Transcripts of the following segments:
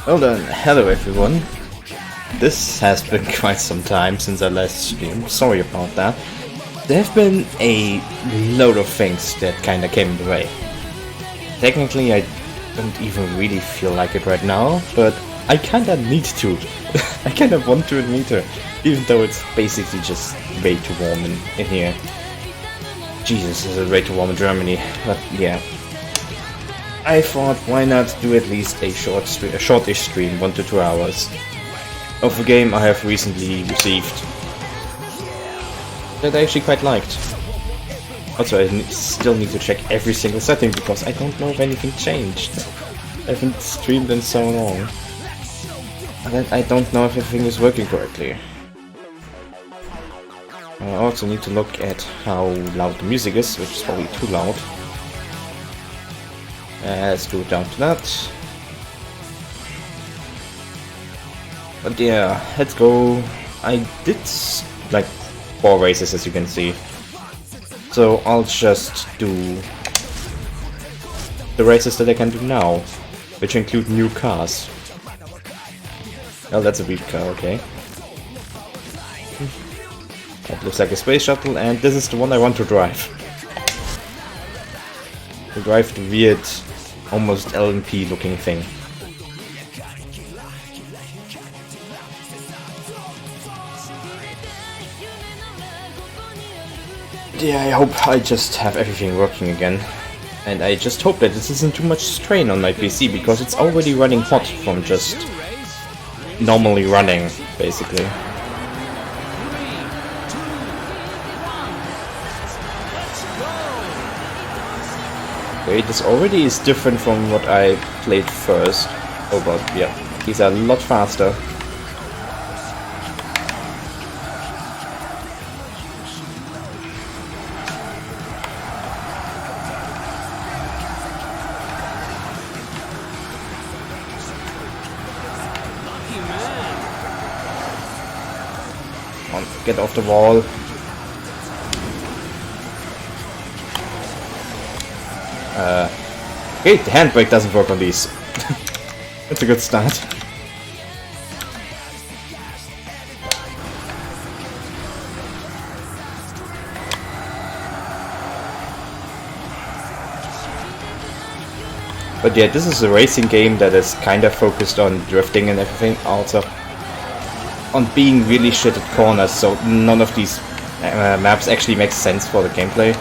Well then, hello everyone. This has been quite some time since I last streamed, sorry about that. There have been a load of things that kinda came in the way. Technically I don't even really feel like it right now, but I kinda need to. I kinda want to admit it, even though it's basically just way too warm in here. Jesus, is it way too warm in Germany, but yeah. I thought, why not do at least a shortish stream, 1 to 2 hours, of a game I have recently received that I actually quite liked. Also, I still need to check every single setting because I don't know if anything changed. I haven't streamed in so long, and I don't know if everything is working correctly. I also need to look at how loud the music is, which is probably too loud. Let's go down to that. But yeah, let's go. I did like 4 races, as you can see. So I'll just do the races that I can do now, which include new cars. Oh, that's a weak car, okay. That looks like a space shuttle, and this is the one I want to drive. To drive the weird, almost LMP looking thing. Yeah, I hope I just have everything working again. And I just hope that this isn't too much strain on my PC, because it's already running hot from just normally running, basically. Wait, this already is different from what I played first. Oh god, yeah, these are a lot faster. Come on, get off the wall. Okay, the handbrake doesn't work on these. That's a good start. But yeah, this is a racing game that is kinda focused on drifting and everything, also on being really shit at corners, so none of these maps actually make sense for the gameplay.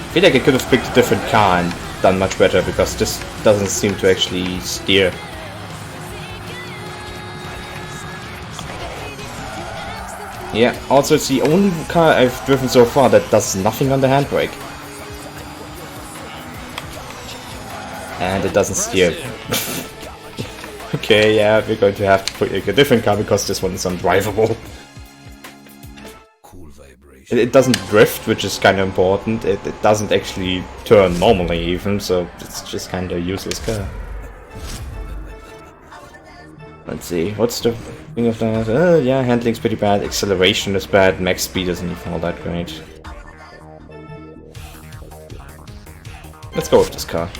I feel like I could have picked a different car and done much better, because this doesn't seem to actually steer. Yeah, also it's the only car I've driven so far that does nothing on the handbrake. And it doesn't steer. Okay, yeah, we're going to have to pick a different car because this one is undrivable. It doesn't drift, which is kind of important. It doesn't actually turn normally even, so it's just kind of a useless car. Let's see, what's the thing of that? Yeah, handling's pretty bad, acceleration is bad, max speed isn't even all that great. Let's go with this car.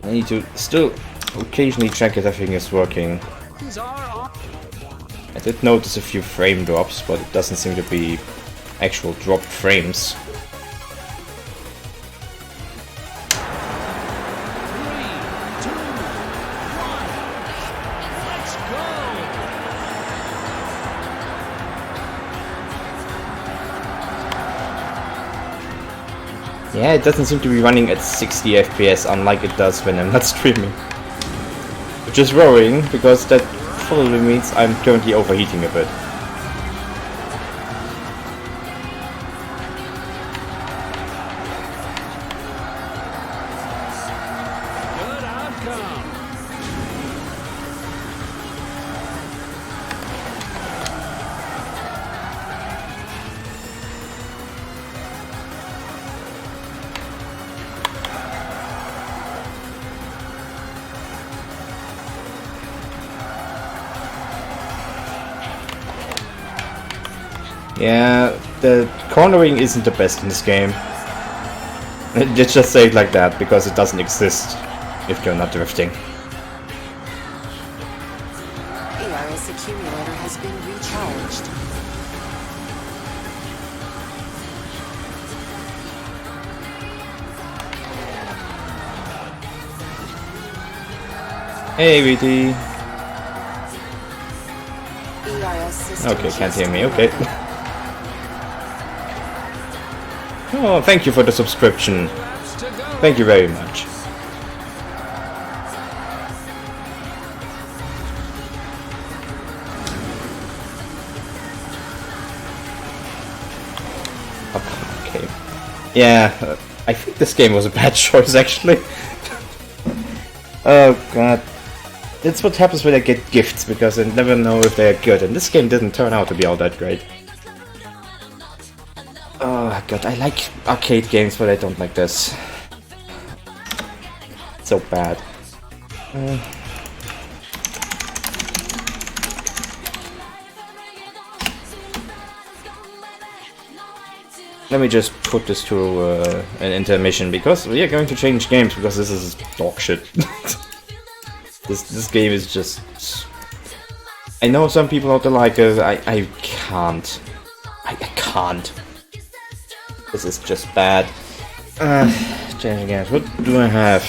I need to still occasionally check if everything is working. I did notice a few frame drops, but it doesn't seem to be actual dropped frames. Yeah, it doesn't seem to be running at 60 FPS, unlike it does when I'm not streaming. Which is worrying, because that probably means I'm currently overheating a bit. Good outcome. Yeah, the cornering isn't the best in this game. Let's just say it like that, because it doesn't exist if you're not drifting. ARS accumulator has been recharged. Hey, VT. ARS system Okay, can't hear me, just okay. Oh, thank you for the subscription. Laps to go. Thank you very much. Okay. Yeah, I think this game was a bad choice, actually. Oh god. That's what happens when I get gifts, because I never know if they're good, and this game didn't turn out to be all that great. Oh god, I like arcade games, but I don't like this. So bad. Let me just put this to an intermission, because we are going to change games, because this is dog shit. This game is just... I know some people out there like it, I can't. I can't. This is just bad. Changing games. What do I have?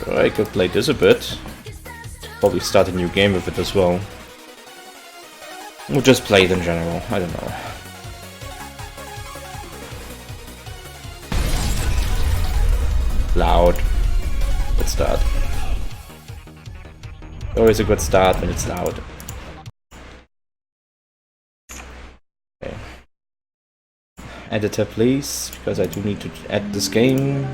I could play this a bit. Probably start a new game with it as well. Or just play it in general, I don't know. Loud. Good start. Always a good start when it's loud. Okay. Editor please, because I do need to add this game.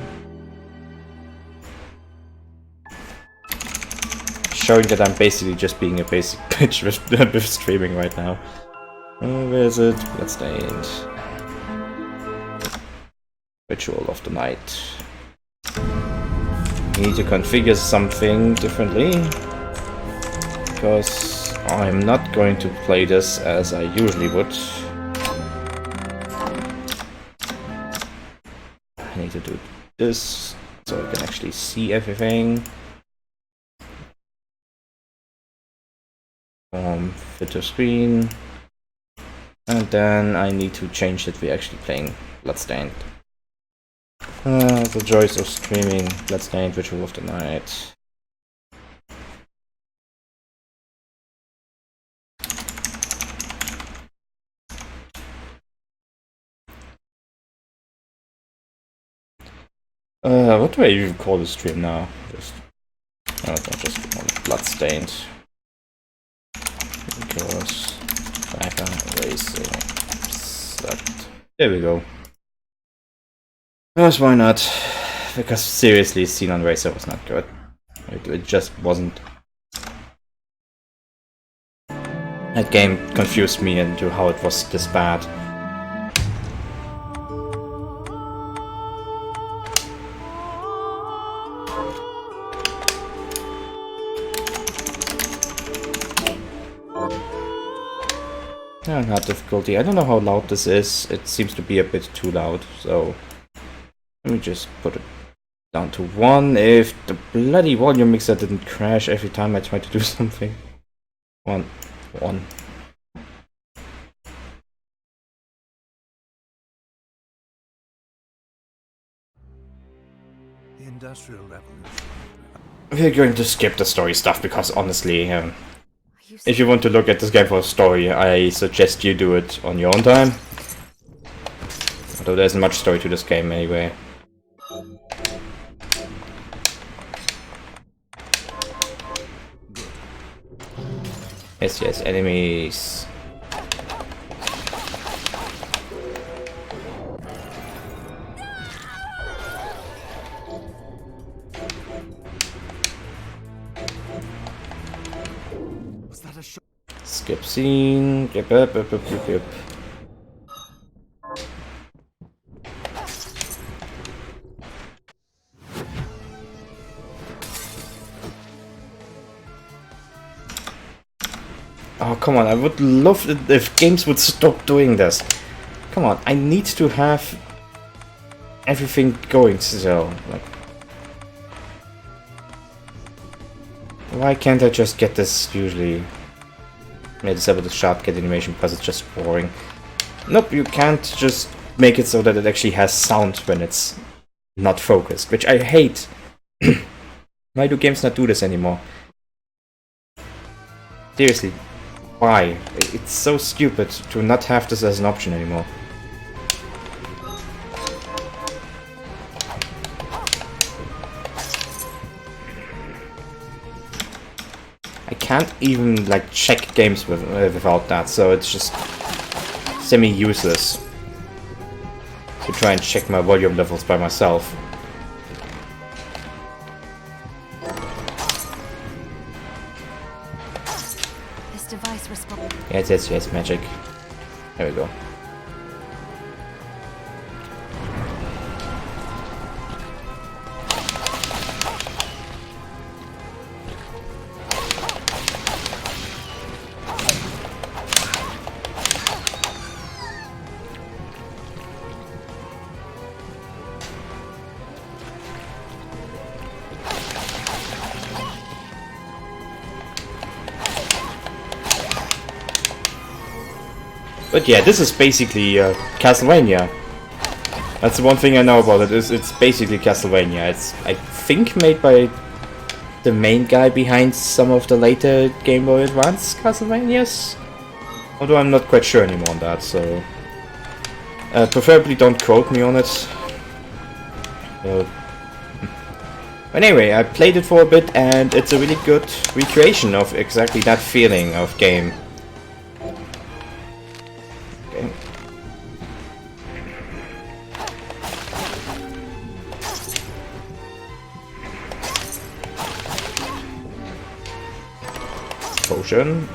Showing that I'm basically just being a basic bitch with streaming right now. Oh, where is it? Bloodstained. Ritual of the night. Need to configure something differently, because I'm not going to play this as I usually would. I need to do this so I can actually see everything. Filter screen, and then I need to change that we're actually playing Bloodstained. The joys of streaming Bloodstained Ritual of the Night. What do I even call the stream now? Don't just call it Bloodstained. Because racing sucked. There we go. Yes, why not? Because seriously, Xenon Racer was not good. It just wasn't. That game confused me into how it was this bad. Hard difficulty. I don't know how loud this is. It seems to be a bit too loud, so let me just put it down to 1. If the bloody volume mixer didn't crash every time I tried to do something. 1. The Industrial Revolution. We're going to skip the story stuff because honestly, if you want to look at this game for a story, I suggest you do it on your own time. Although there isn't much story to this game anyway. Yes, enemies. Was that a shot? Skip scene. Yep. Oh, come on, I would love it if games would stop doing this. Come on, I need to have everything going so, like... Why can't I just get this usually? Yeah, disable the shortcut animation because it's just boring. Nope, you can't just make it so that it actually has sound when it's not focused, which I hate. Why do games not do this anymore? Seriously, why? It's so stupid to not have this as an option anymore. I can't even like check games without that, so it's just semi-useless to try and check my volume levels by myself. This device responds. Yes, magic. There we go. But yeah, this is basically Castlevania. That's the one thing I know about it, is it's basically Castlevania. It's, I think, made by the main guy behind some of the later Game Boy Advance Castlevanias. Although I'm not quite sure anymore on that, so... preferably don't quote me on it. But anyway, I played it for a bit and it's a really good recreation of exactly that feeling of game. Potion.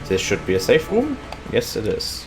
This should be a safe room? Yes, it is.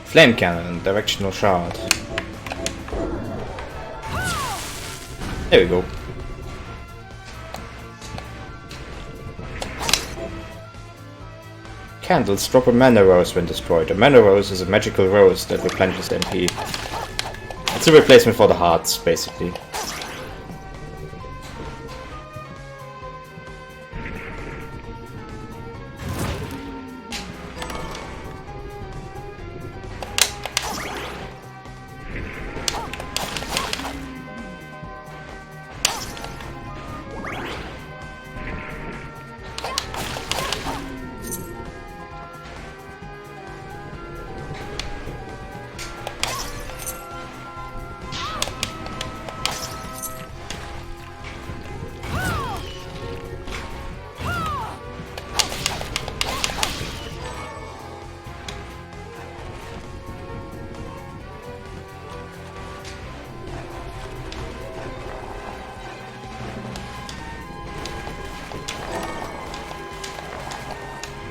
Flame cannon, directional shard. There we go. Candles drop a mana rose when destroyed. A mana rose is a magical rose that replenishes MP. It's a replacement for the hearts, basically.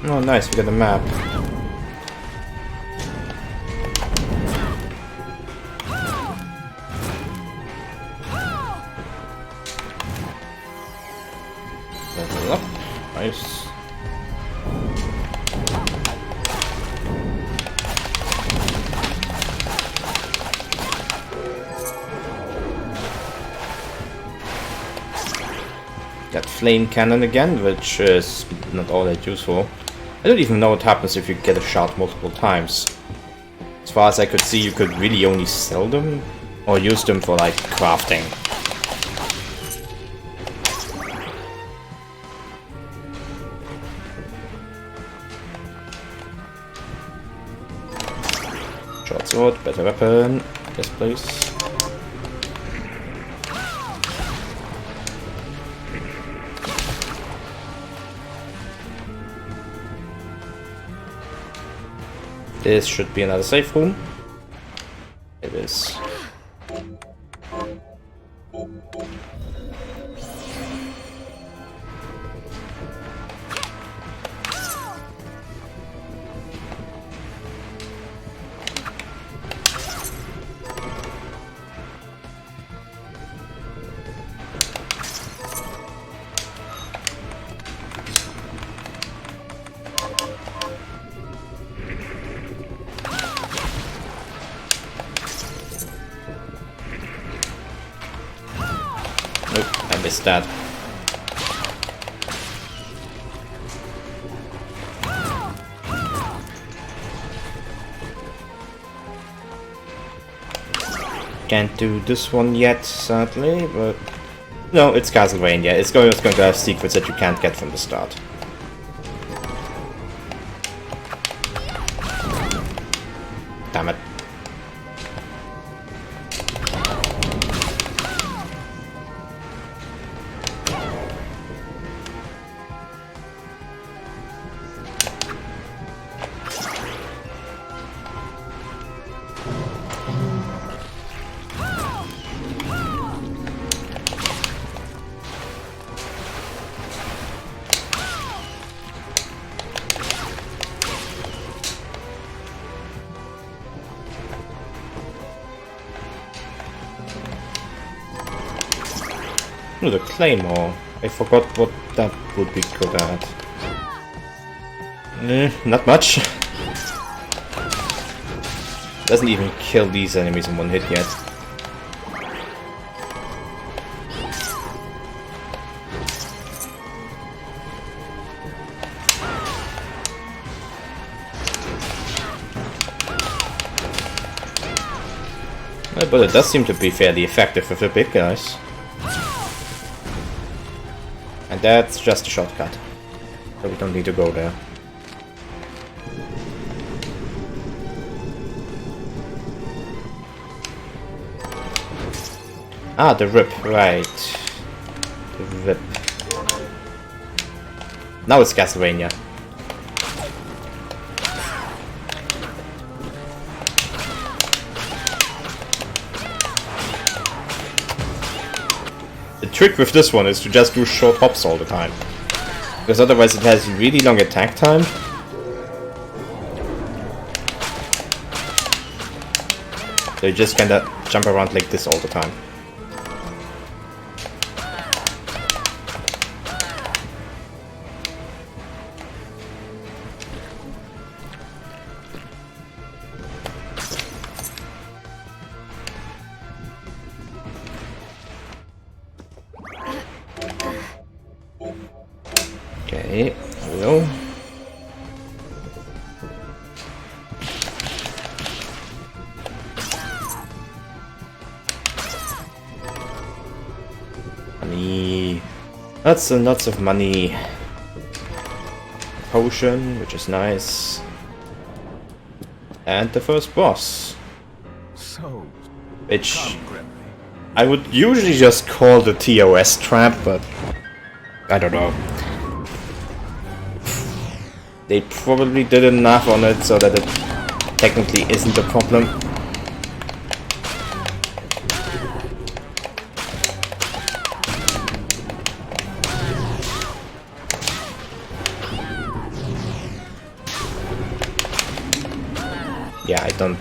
Oh nice, we got a map. Level up. Nice. Got flame cannon again, which is not all that useful. I don't even know what happens if you get a shot multiple times. As far as I could see, you could really only sell them or use them for like crafting. Short sword, better weapon. Yes, please. This should be another safe room. It is. Nope, I missed that. Can't do this one yet, sadly, but... No, it's Castlevania. It's going to have secrets that you can't get from the start. Damn it. Oh, the claymore. I forgot what that would be good at. Not much. Doesn't even kill these enemies in one hit yet. But it does seem to be fairly effective with the big guys. And that's just a shortcut, so we don't need to go there. Ah, the rip, right. The rip. Now it's Castlevania. The trick with this one is to just do short hops all the time, because otherwise it has really long attack time. So you just kinda jump around like this all the time. Okay, there we go. Money. Lots and lots of money. Potion, which is nice. And the first boss. So, Which I would usually just call the TOS trap, but I don't know. They probably did enough on it so that it technically isn't a problem. Yeah, I don't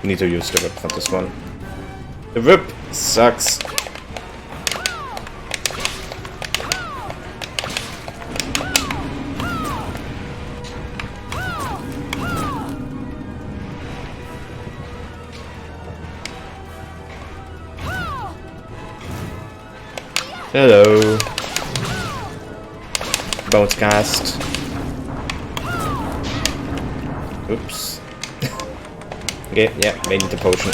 need to use the whip for this one. The whip sucks. Hello. Bounce cast. Oops. Okay, yeah, made the potion.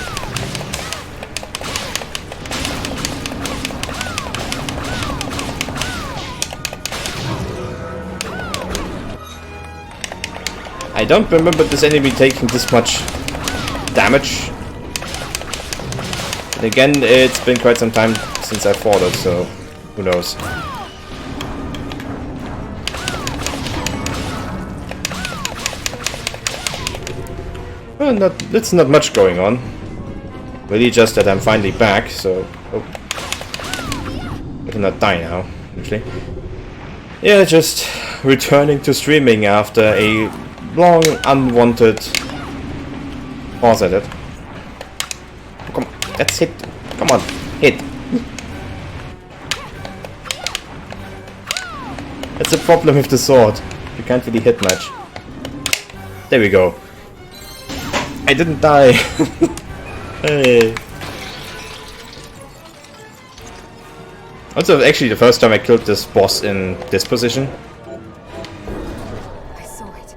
I don't remember this enemy taking this much damage. And again, it's been quite some time since I fought it, so who knows. Well, it's not much going on. Really just that I'm finally back, so... Oh. I cannot die now, actually. Yeah, just returning to streaming after a long, unwanted pause at it. Come on, let's hit. Come on, hit. That's the problem with the sword. You can't really hit much. There we go. I didn't die. Hey. Also, actually, the first time I killed this boss in this position. I saw it.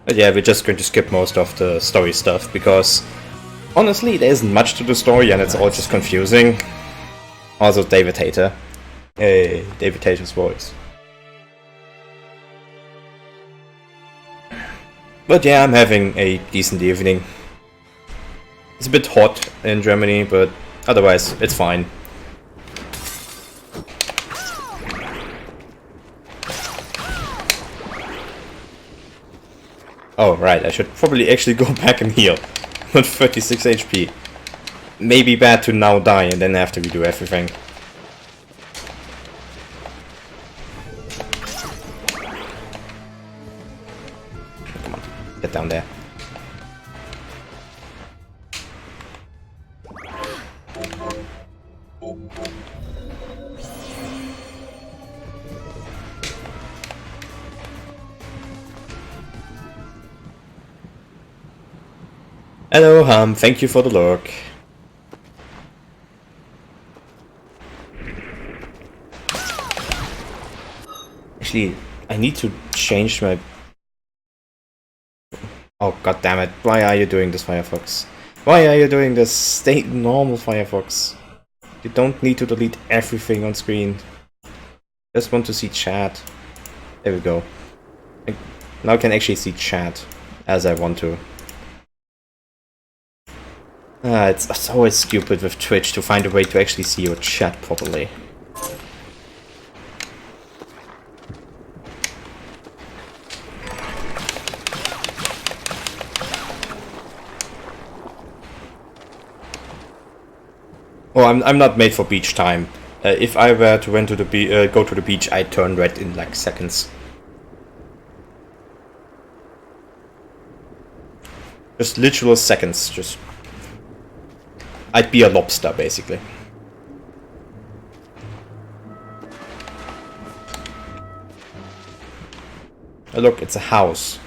But yeah, we're just going to skip most of the story stuff because honestly, there isn't much to the story and it's all just confusing. Also, David Hayter. Hey, David Hayter's voice. But yeah, I'm having a decent evening. It's a bit hot in Germany, but otherwise, it's fine. Oh, right, I should probably actually go back and heal. With 36 HP. Maybe bad to now die and then have to redo everything. Come on, get down there. Hello, thank you for the lurk. Actually, I need to change my... Oh, god damn it. Why are you doing this, Firefox? Why are you doing this? Stay normal, Firefox. You don't need to delete everything on screen. Just want to see chat. There we go. Now I can actually see chat as I want to. It's always stupid with Twitch to find a way to actually see your chat properly. Oh, I'm not made for beach time. If I were to go to the beach, I'd turn red in like seconds. Just literal seconds, just... I'd be a lobster, basically. Oh, look, it's a house.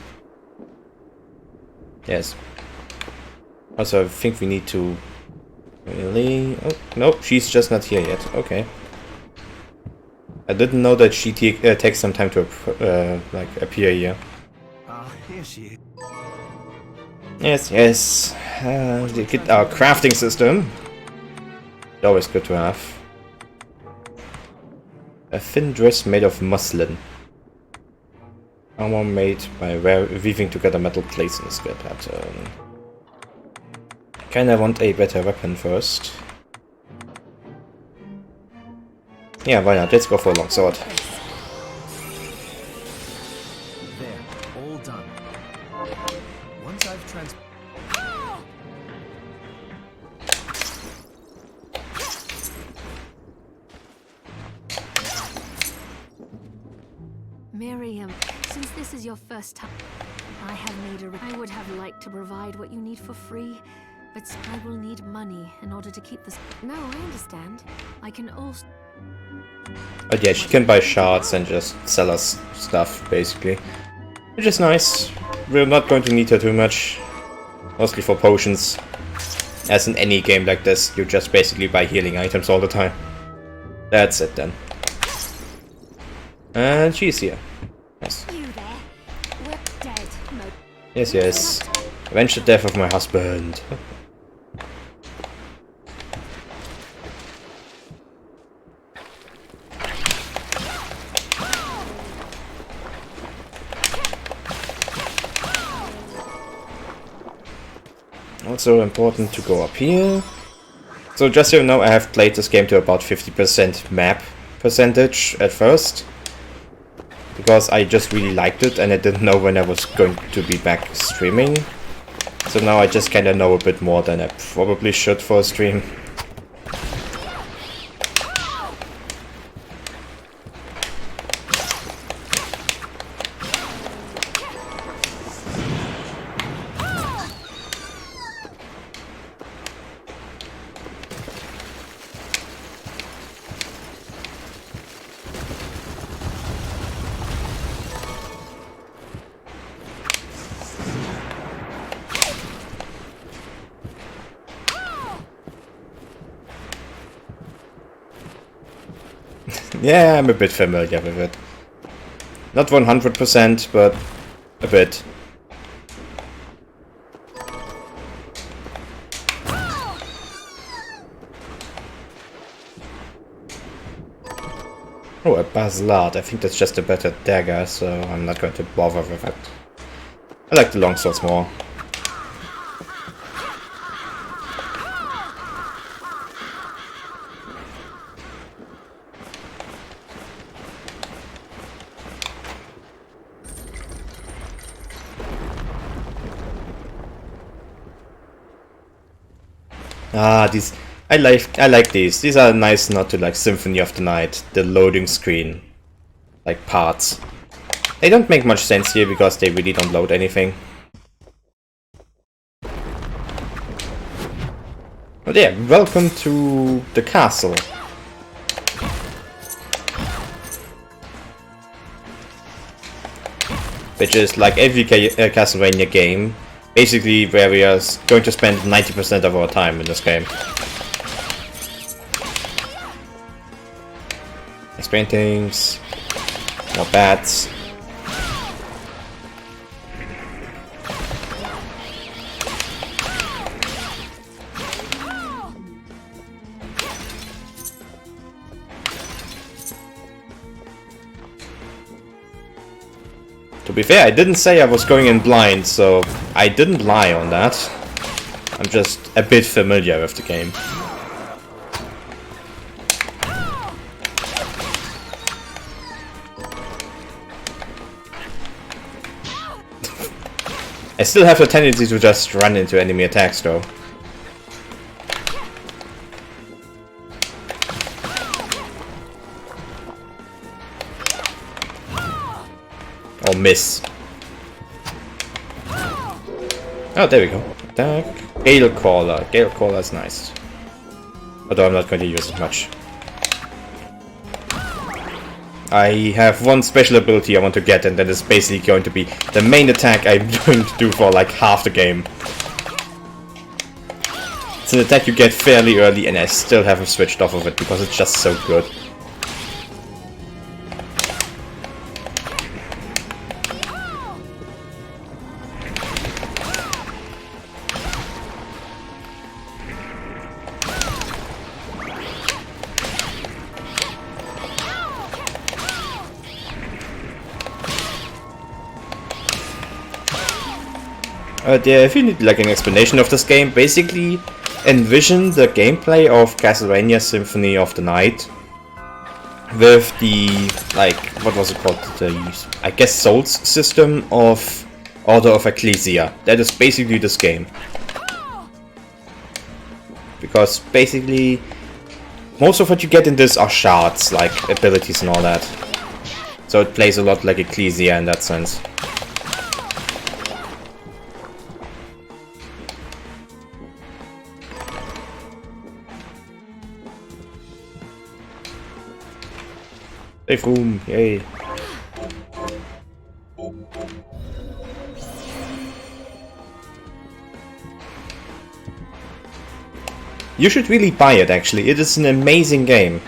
Yes. Also, I think we need to... Really? Oh, nope, she's just not here yet. Okay. I didn't know that she takes some time to like appear here. Here she is. Yes, yes. Get our crafting system. Always good to have. A thin dress made of muslin. Armor made by weaving together metal plates in a square pattern. Kinda want a better weapon first. Yeah, why not? Let's go for a longsword. There, all done. Once I've Miriam, since this is your first time, I have made I would have liked to provide what you need for free, but I will need money in order to keep this. No, I understand. I can also. But yeah, she can buy shards and just sell us stuff, basically. Which is nice. We're not going to need her too much. Mostly for potions. As in any game like this, you just basically buy healing items all the time. That's it then. And she's here. Yes. You there? We're dead. No. Yes, yes. Avenge the death of my husband. Also important to go up here. So just so you know, I have played this game to about 50% map percentage at first. Because I just really liked it and I didn't know when I was going to be back streaming. So now I just kinda know a bit more than I probably should for a stream. Yeah, I'm a bit familiar with it. Not 100%, but a bit. Oh, a Basilard. I think that's just a better dagger, so I'm not going to bother with it. I like the longswords more. Ah, these I like these. These are nice not to like Symphony of the Night, the loading screen like parts. They don't make much sense here because they really don't load anything. But yeah, welcome to the castle. Which is like every Castlevania game. Basically, where we are going to spend 90% of our time in this game. Nice paintings, more bats. To be fair, I didn't say I was going in blind, so I didn't lie on that. I'm just a bit familiar with the game. I still have a tendency to just run into enemy attacks though. Or miss. Oh, there we go. Attack. Gale Caller. Gale Caller is nice. Although I'm not going to use it much. I have one special ability I want to get, and that is basically going to be the main attack I'm going to do for like half the game. It's an attack you get fairly early, and I still haven't switched off of it because it's just so good. Yeah, if you need like an explanation of this game, basically envision the gameplay of Castlevania Symphony of the Night with the, like, what was it called? The, I guess, Souls system of Order of Ecclesia. That is basically this game. Because basically most of what you get in this are shards, like abilities and all that. So it plays a lot like Ecclesia in that sense. Safe room, yay. You should really buy it actually, it is an amazing game.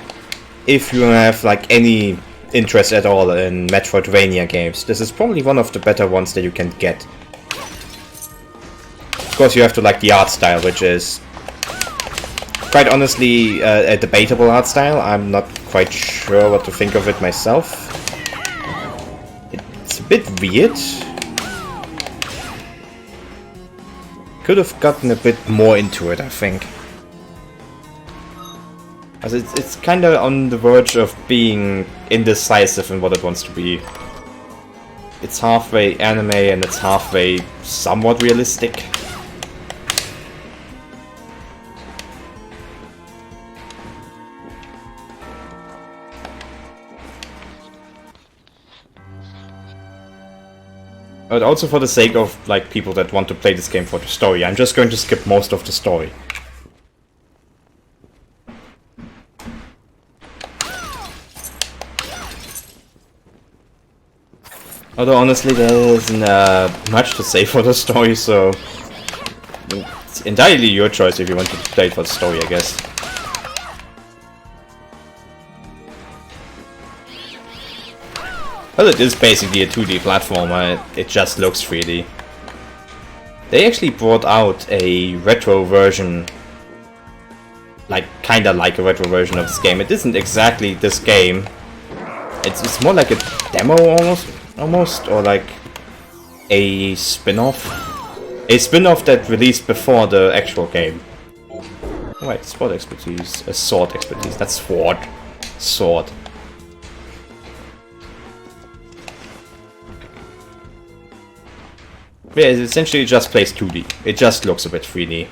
If you have like any interest at all in Metroidvania games, this is probably one of the better ones that you can get. Of course you have to like the art style, which is quite honestly a debatable art style. I'm not quite sure what to think of it myself. It's a bit weird. could have gotten a bit more into it, I think. As it's kind of on the verge of being indecisive in what it wants to be. It's halfway anime and it's halfway somewhat realistic. But also for the sake of like people that want to play this game for the story, I'm just going to skip most of the story. Although honestly there isn't much to say for the story, so it's entirely your choice if you want to play it for the story, I guess. Well, it is basically a 2D platformer, it just looks 3D. They actually brought out a retro version, like kinda like a retro version of this game. It isn't exactly this game. It's more like a demo almost, or like a spin-off. A spin-off that released before the actual game. Oh, wait, sword expertise. Sword expertise. That's sword. Sword. Yeah, it essentially just plays 2D. It just looks a bit 3D.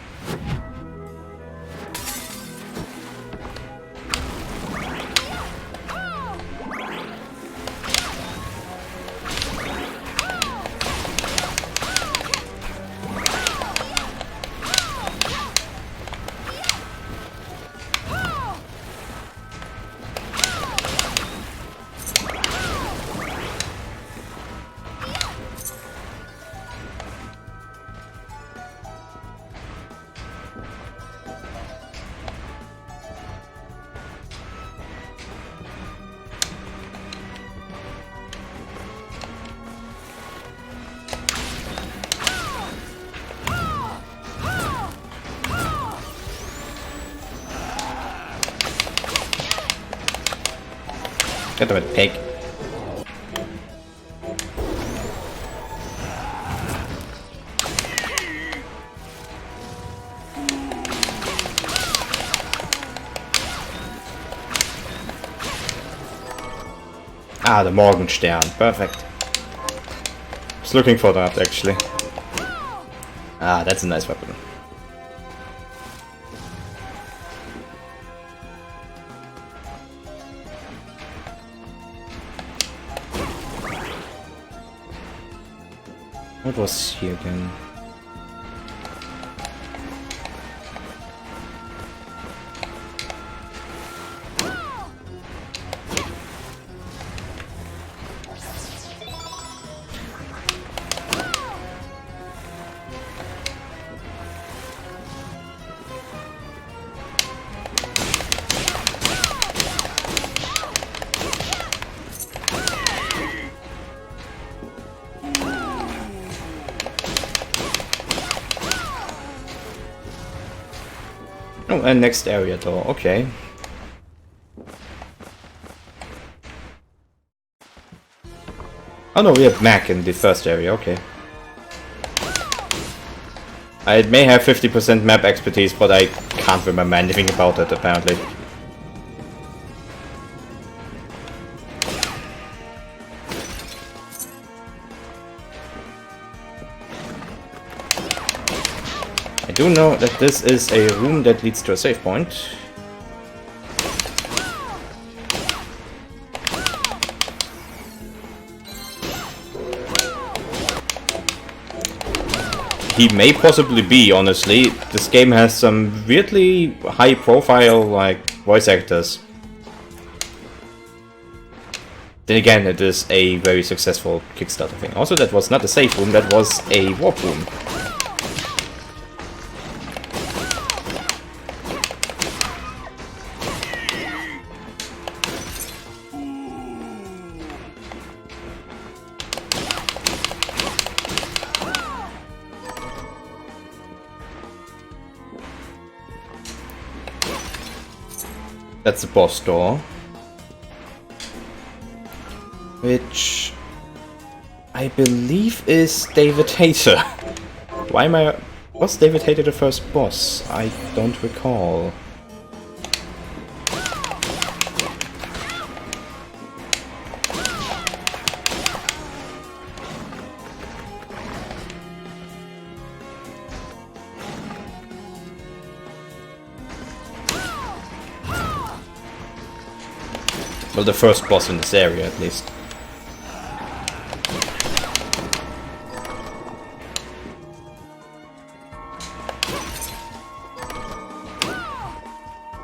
Get him a pig. Ah, the Morgenstern. Perfect. I was looking for that, actually. Ah, that's a nice weapon. What was here again? Oh, and next area door, okay. Oh no, we have Mac in the first area, okay. I may have 50% map expertise, but I can't remember anything about it, apparently. I do know that this is a room that leads to a save point. He may possibly be, honestly. This game has some weirdly high profile, like, voice actors. Then again, it is a very successful Kickstarter thing. Also, that was not a save room, that was a warp room. That's the boss door. Which I believe is David Hayter. Why am I... Was David Hayter the first boss? I don't recall. Well, the first boss in this area, at least.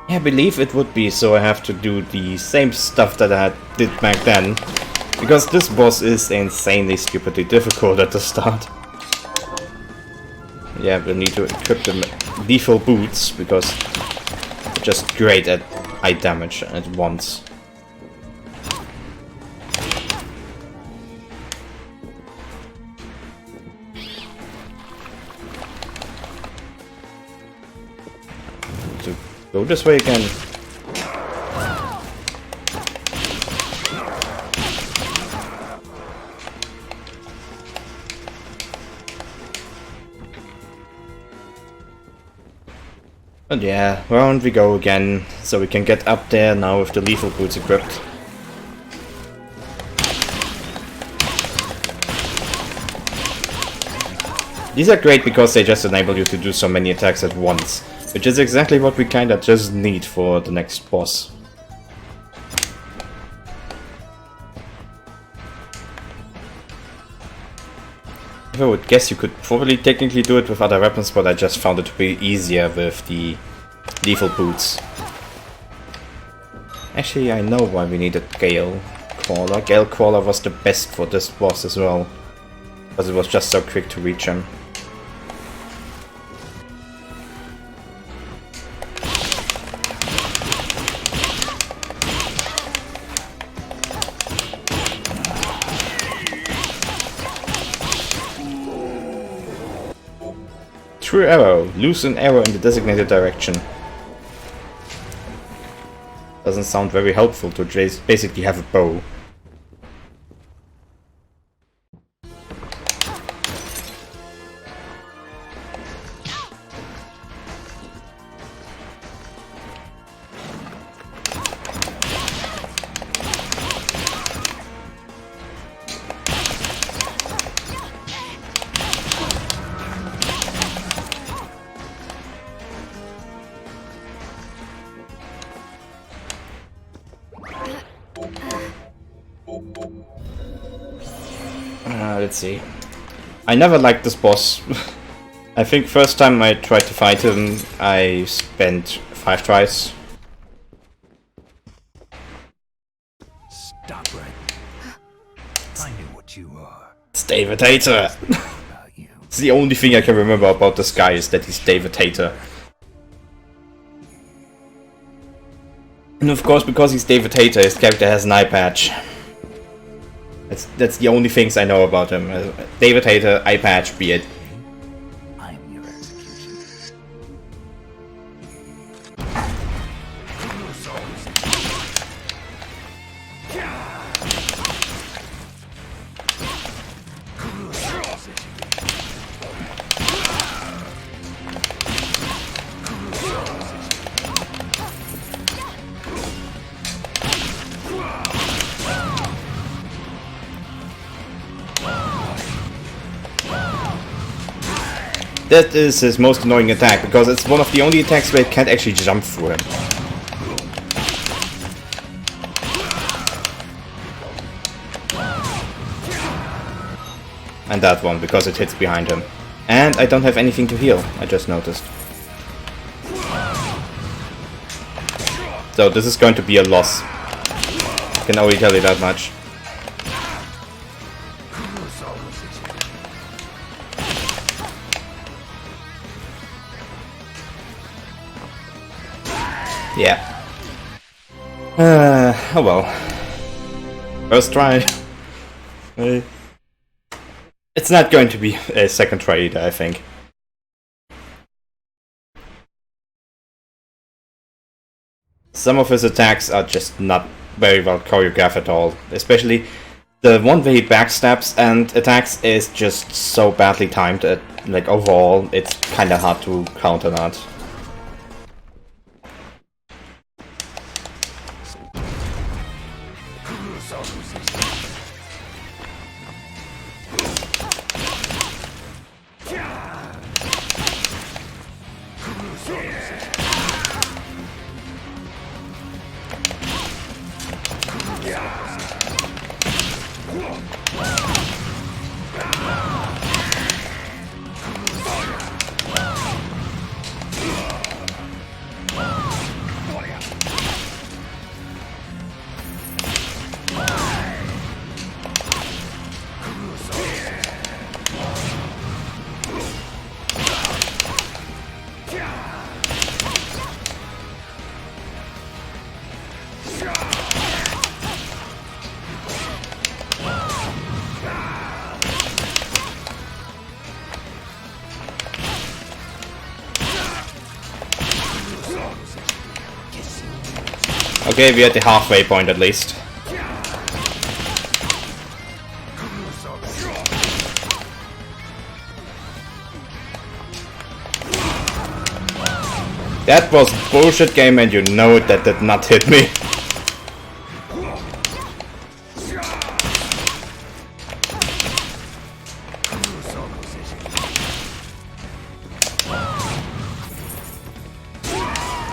Yeah, I believe it would be, so I have to do the same stuff that I did back then. Because this boss is insanely stupidly difficult at the start. Yeah, we need to equip the lethal boots, because they're just great at eye damage at once. Go this way again. And yeah, round we go again, so we can get up there now with the lethal boots equipped. These are great because they just enable you to do so many attacks at once. Which is exactly what we kinda just need for the next boss. I would guess you could probably technically do it with other weapons, but I just found it to be easier with the lethal boots. Actually, I know why we needed Gale Crawler. Gale Crawler was the best for this boss as well, because it was just so quick to reach him. True arrow. Loose an arrow in the designated direction. Doesn't sound very helpful to basically have a bow. Let's see. I never liked this boss. I think first time I tried to fight him, I spent 5 tries. Stop right. I knew what you are. It's David Hayter! It's the only thing I can remember about this guy is that he's David Hayter. And of course, because he's David Hayter, his character has an eye patch. That's the only things I know about him. David Hayter, eye patch, be it. I am your execution. That is his most annoying attack, because it's one of the only attacks where it can't actually jump through him. And that one, because it hits behind him. And I don't have anything to heal, I just noticed. So this is going to be a loss. I can only tell you that much. Yeah. Oh well. First try. It's not going to be a second try either, I think. Some of his attacks are just not very well choreographed at all. Especially the one where he backstabs and attacks is just so badly timed like overall, it's kind of hard to counter that. Okay, we're at the halfway point at least. That was bullshit game and you know it, that did not hit me.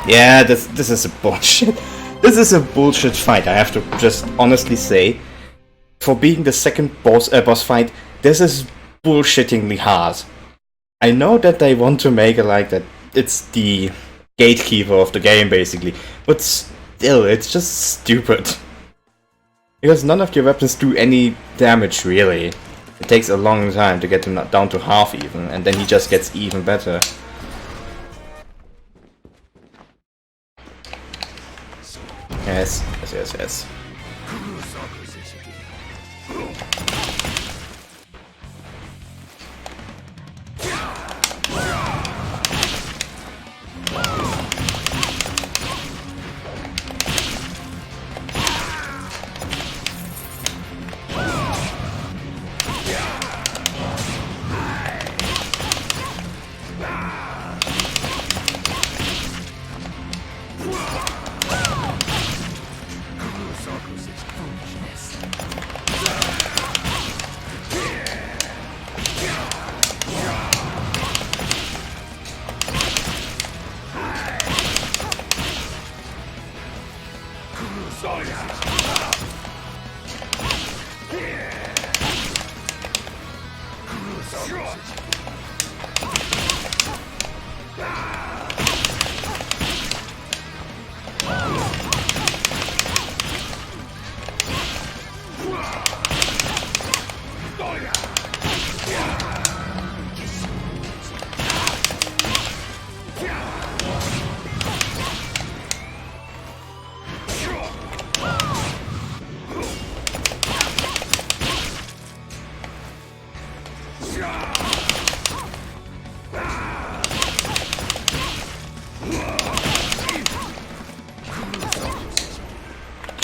Yeah, this is a bullshit. This is a bullshit fight, I have to just honestly say. For being the second boss fight, this is bullshittingly hard. I know that they want to make it like that it's the gatekeeper of the game, basically. But still, it's just stupid. Because none of your weapons do any damage, really. It takes a long time to get him down to half even, and then he just gets even better. Yes, yes, yes, yes.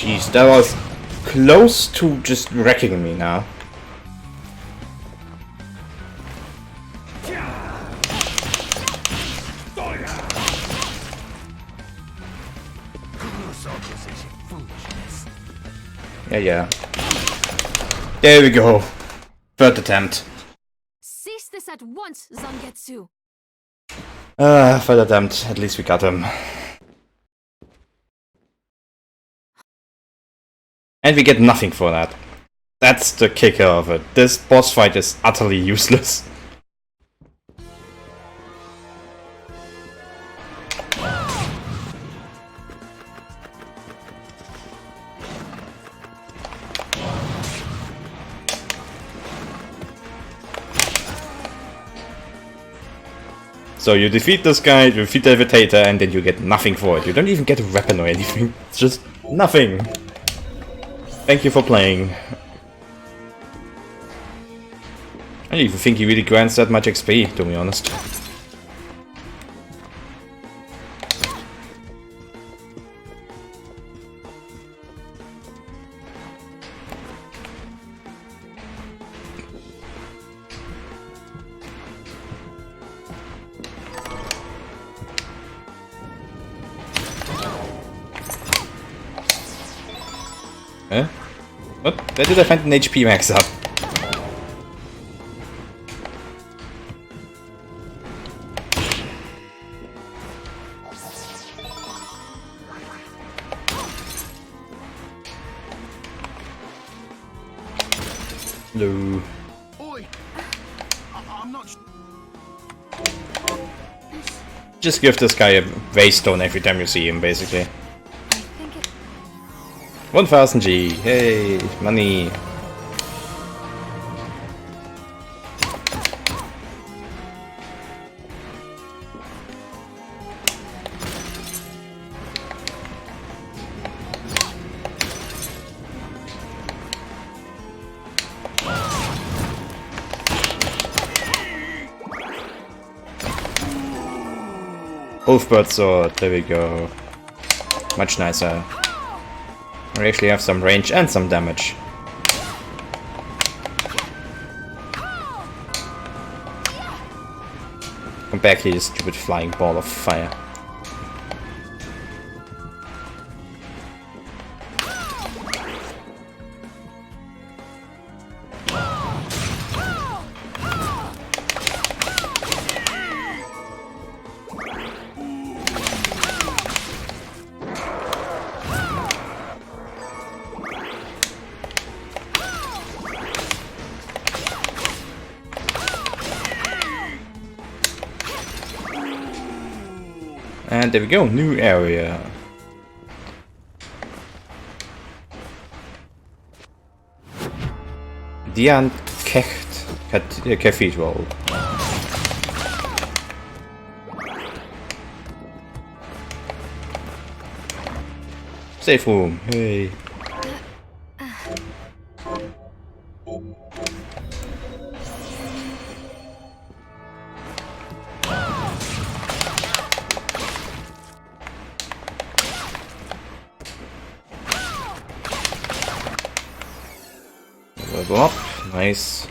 Jeez, that was close to just wrecking me now. Yeah. There we go. Third attempt. Cease this at once, Zangetsu. Third attempt. At least we got him. And we get nothing for that. That's the kicker of it. This boss fight is utterly useless. So you defeat this guy, you defeat the Levitator, and then you get nothing for it. You don't even get a weapon or anything. It's just nothing. Thank you for playing. I don't even think he really grants that much XP, to be honest. What? Where did I find an HP max up? No. Just give this guy a waystone every time you see him, basically. I think it... 1000 G. Hey, money. Wolfbird sword, there we go. Much nicer. We actually have some range and some damage. Come back here, you stupid flying ball of fire. And there we go, new area. The Unkecht Cathedral. Safe room, hey. Level up, nice.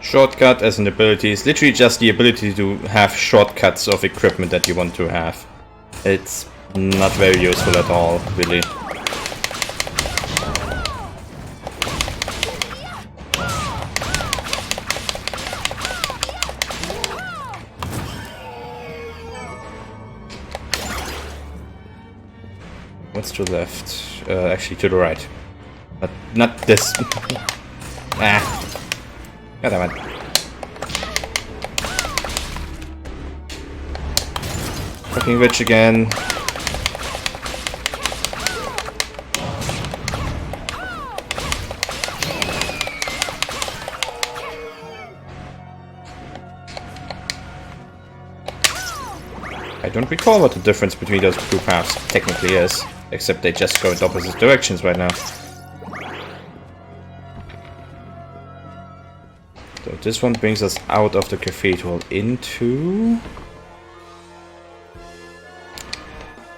Shortcut as an ability is literally just the ability to have shortcuts of equipment that you want to have. It's not very useful at all, really. What's to the left? Actually to the right. But not this. Ah. God damn it. Fucking rich again. I don't recall what the difference between those two paths technically is, except they just go in opposite directions right now. So this one brings us out of the cathedral into...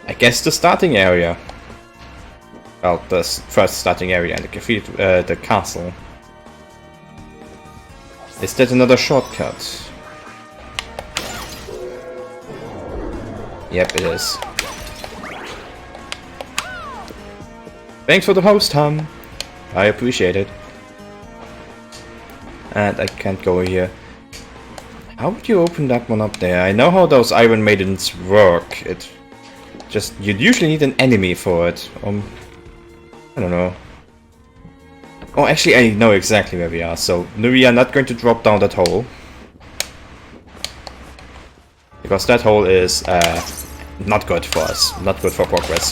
I guess the starting area. Well, the first starting area in the cathedral, the castle. Is that another shortcut? Yep, it is. Thanks for the host, Tom. I appreciate it. And I can't go here. How would you open that one up there? I know how those Iron Maidens work. It just... you'd usually need an enemy for it. I don't know. Oh, actually I know exactly where we are. So we are not going to drop down that hole. Because that hole is not good for us. Not good for progress.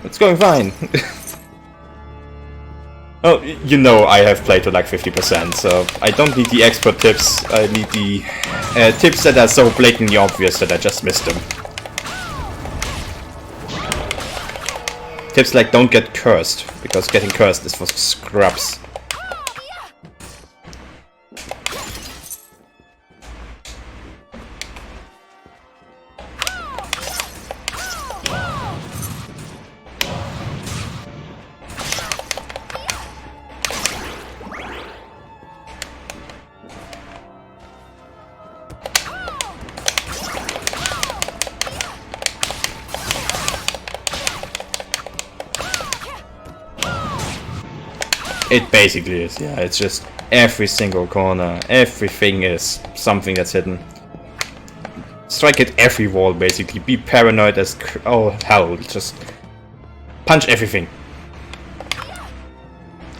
It's going fine. Oh, you know I have played to like 50%, so I don't need the expert tips. I need the tips that are so blatantly obvious that I just missed them. Tips like don't get cursed, because getting cursed is for scrubs. It basically is, yeah. It's just every single corner, everything is something that's hidden. Strike at every wall, basically. Be paranoid as oh hell, just punch everything.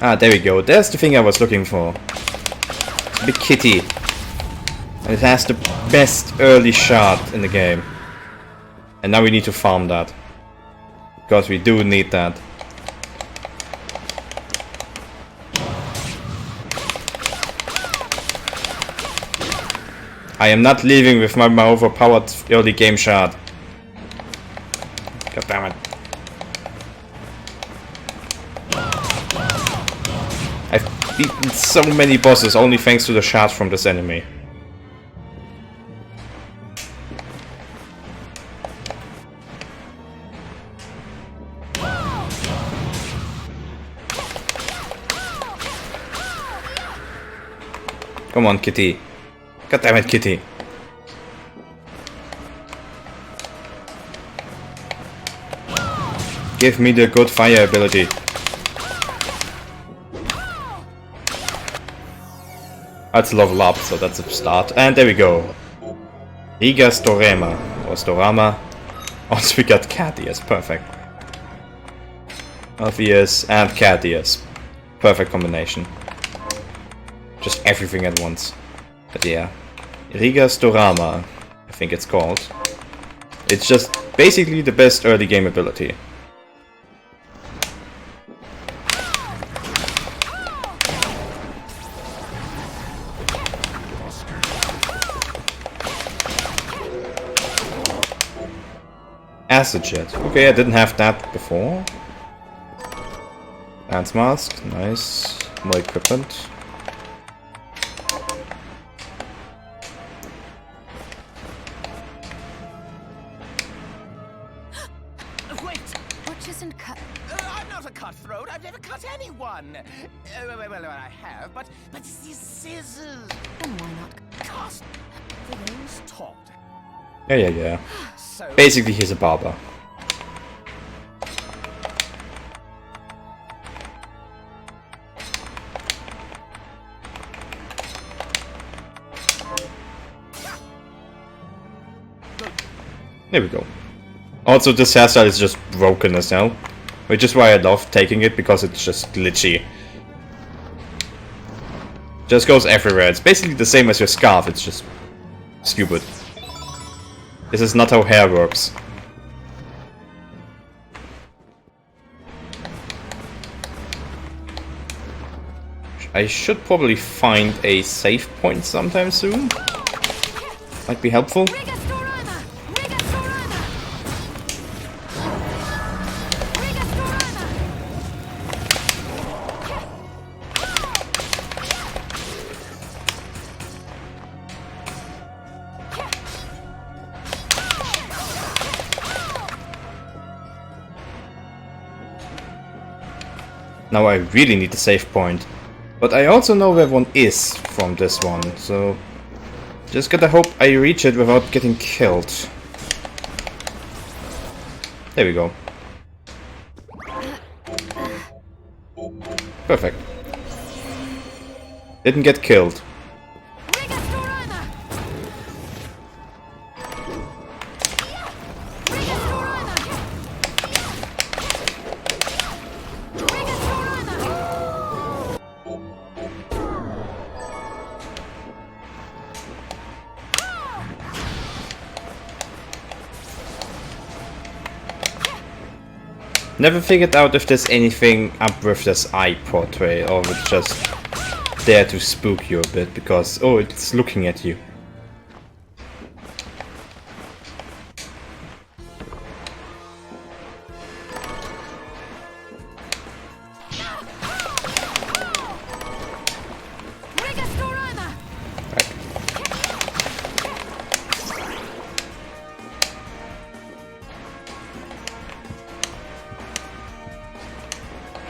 Ah, there we go. There's the thing I was looking for. Big kitty. And it has the best early shot in the game. And now we need to farm that. Because we do need that. I am not leaving with my overpowered early game shot. God damn it. I've beaten so many bosses only thanks to the shots from this enemy. Come on, kitty. God damn it, kitty. Give me the good fire ability. That's level up, so that's a start. And there we go. Riga Storema. Or Storama. Also we got cat ears, perfect. Elf ears and cat ears. Perfect combination. Just everything at once. But yeah. Riga Storama, I think it's called. It's just basically the best early game ability. Acid jet. Okay, I didn't have that before. Lance mask, nice. More equipment. I'm not a cutthroat. I've never cut anyone. Well, I have, but these scissors. Then why not? Cost. Those taught. Yeah. So Basically, he's a barber. There we go. Also, this hairstyle is just broken as hell, which is why I love taking it, because it's just glitchy. Just goes everywhere. It's basically the same as your scarf, it's just stupid. This is not how hair works. I should probably find a save point sometime soon. Might be helpful. Now I really need a save point. But I also know where one is from this one, so just gotta hope I reach it without getting killed. There we go. Perfect. Didn't get killed. Never figured out if there's anything up with this eye portrait, or if it's just there to spook you a bit, because, oh, it's looking at you.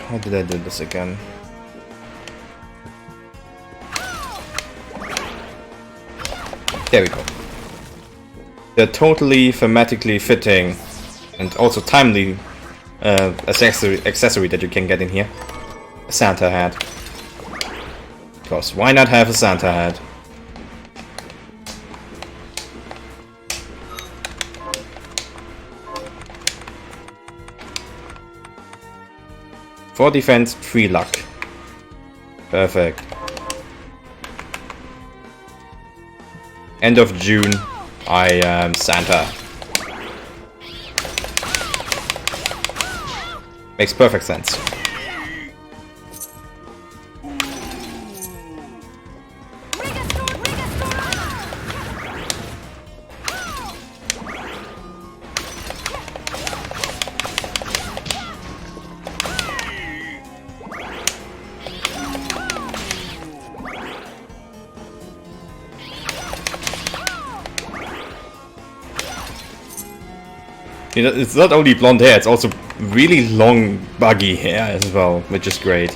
How did I do this again? There we go. They're totally thematically fitting and also timely accessory that you can get in here. A Santa hat. Because why not have a Santa hat? For defense, 3 luck. Perfect. End of June, I am Santa. Makes perfect sense. You know, it's not only blonde hair, it's also really long, buggy hair as well, which is great.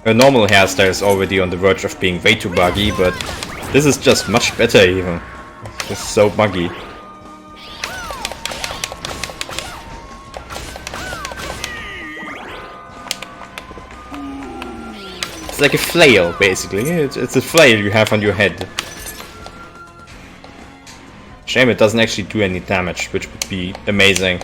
Her normal hairstyle is already on the verge of being way too buggy, but this is just much better even. It's just so buggy. It's like a flail, basically. It's a flail you have on your head. Shame it doesn't actually do any damage, which would be amazing.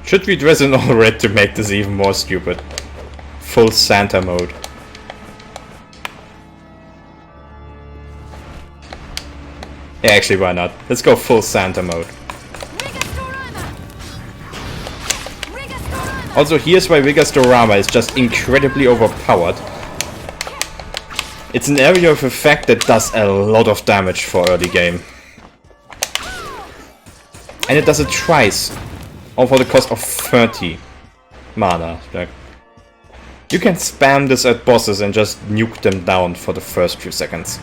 Should we dress in all red to make this even more stupid? Full Santa mode. Yeah, actually, why not? Let's go full Santa mode. Also, here's why Rigastorama is just incredibly overpowered. It's an area of effect that does a lot of damage for early game. And it does it twice. All for the cost of 30 mana. Like, you can spam this at bosses and just nuke them down for the first few seconds.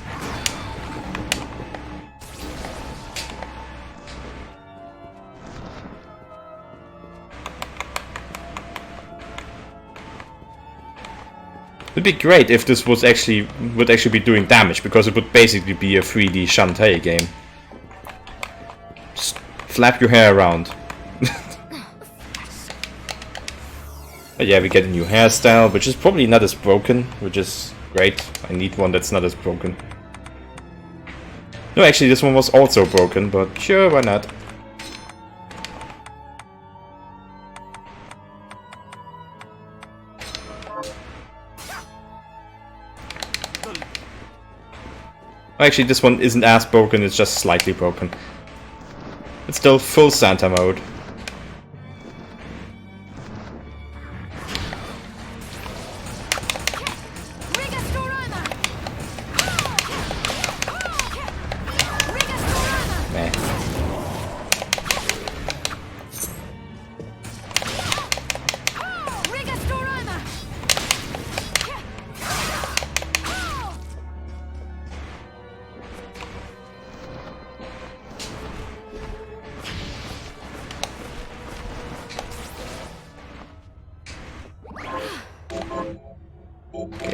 It'd be great if this was would actually be doing damage, because it would basically be a 3D Shantae game. Just flap your hair around. But yeah, we get a new hairstyle, which is probably not as broken, which is great. I need one that's not as broken. No, actually, this one was also broken, but sure, why not? Actually, this one isn't as broken, it's just slightly broken. It's still full Santa mode.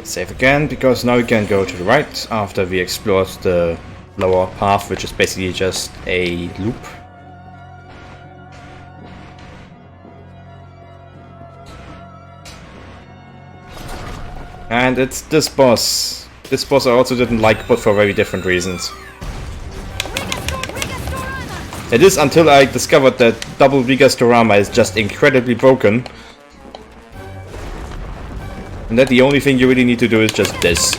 Save again, because now we can go to the right after we explored the lower path, which is basically just a loop. And it's this boss. This boss I also didn't like, but for very different reasons. It is until I discovered that double Vigastorama is just incredibly broken. And that the only thing you really need to do is just this.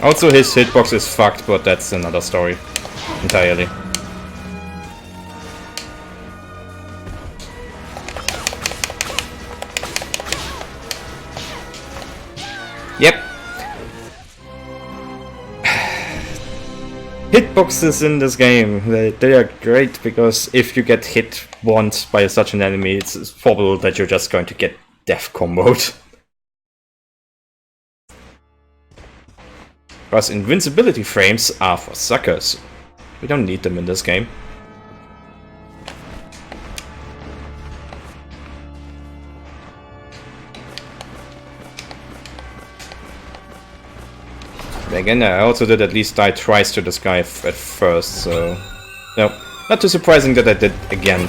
Also, his hitbox is fucked, but that's another story entirely. Yep. Hitboxes in this game, they are great because if you get hit once by such an enemy, it's probable that you're just going to get death comboed. Because invincibility frames are for suckers. We don't need them in this game. But again, I also did at least die twice to this guy at first, so... No, not too surprising that I did again.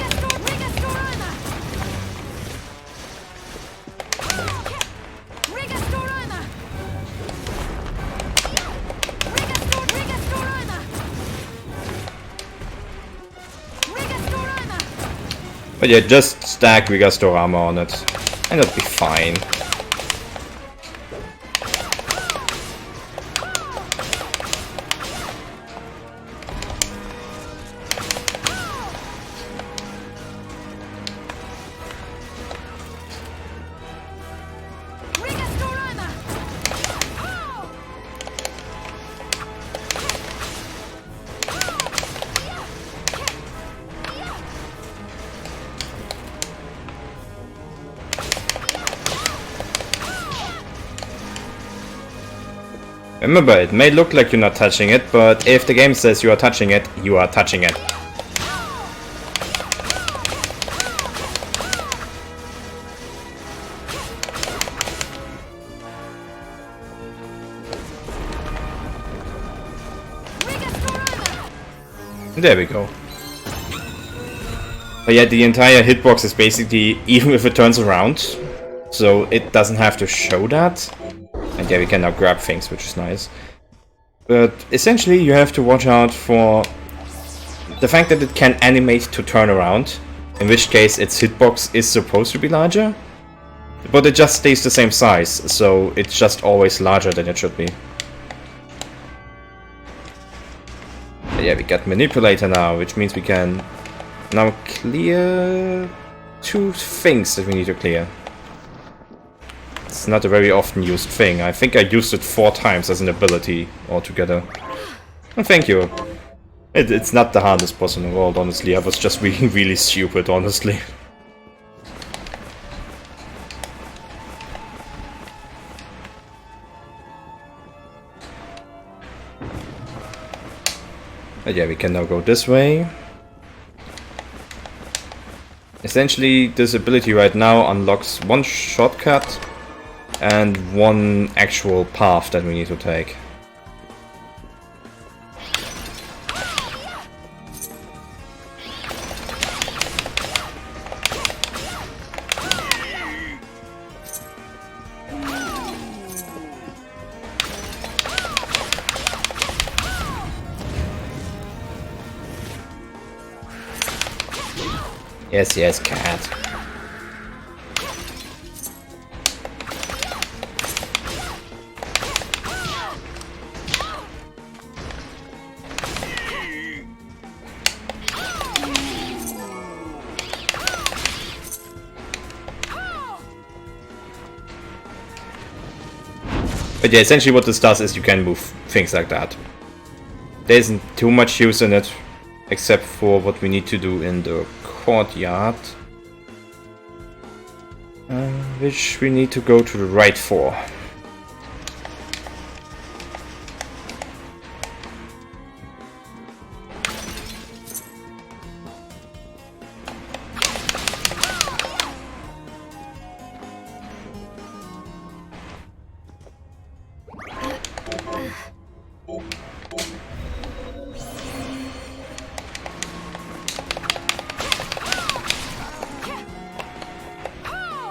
But yeah, just stack Vigastorama on it, and it'll be fine. Remember, it may look like you're not touching it, but if the game says you are touching it, you are touching it. There we go. But yeah, the entire hitbox is basically, even if it turns around, so it doesn't have to show that. And yeah, we can now grab things, which is nice. But essentially, you have to watch out for the fact that it can animate to turn around, in which case its hitbox is supposed to be larger, but it just stays the same size, so it's just always larger than it should be. But yeah, we got Manipulator now, which means we can now clear 2 things that we need to clear. It's not a very often used thing. I think I used it 4 times as an ability altogether. And thank you. It's not the hardest boss in the world, honestly. I was just being really stupid, honestly. But yeah, we can now go this way. Essentially, this ability right now unlocks 1 shortcut and 1 actual path that we need to take. Yes, yes, cat. But yeah, essentially what this does is you can move things like that. There isn't too much use in it, except for what we need to do in the courtyard. which we need to go to the right for.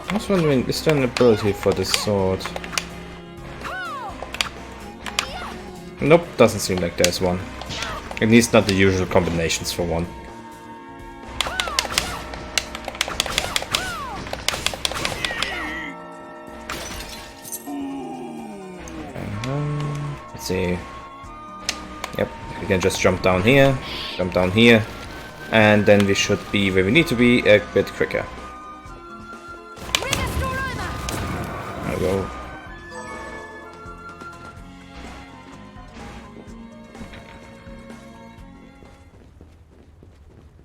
I was wondering, is there an ability for this sword? Nope, doesn't seem like there's one. At least not the usual combinations for one. Let's see. Yep, we can just jump down here, and then we should be where we need to be a bit quicker. There we go.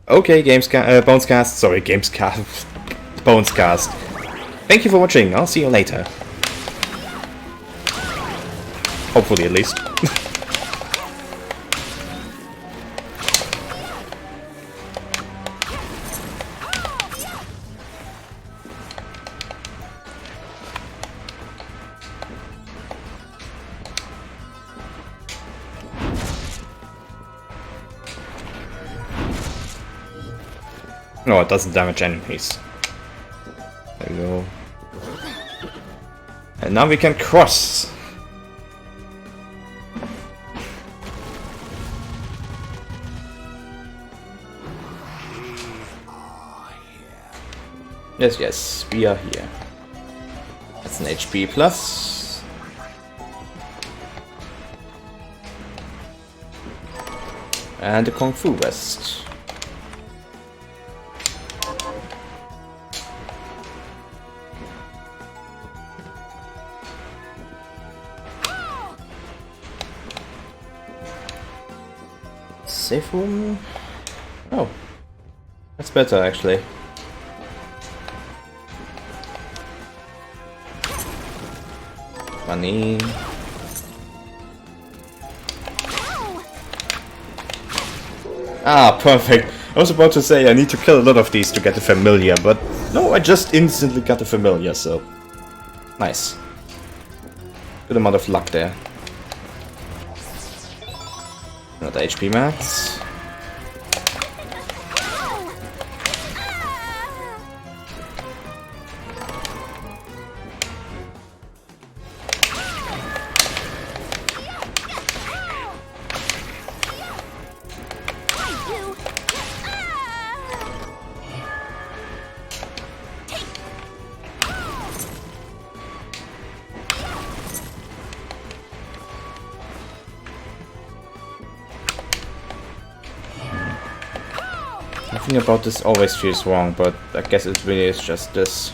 Okay, Bonescast. Sorry, Gamescast. Bonescast. Thank you for watching. I'll see you later. Hopefully, at least. No, it doesn't damage enemies. There we go. And now we can cross. Yes, yes, we are here. That's an HP plus. And a Kung Fu vest. Safe room? Oh, that's better actually. Funny. Ah, perfect. I was about to say I need to kill a lot of these to get the familiar, but no, I just instantly got the familiar, so nice. Good amount of luck there. Another HP max. Nothing about this always feels wrong, but I guess it really is just this.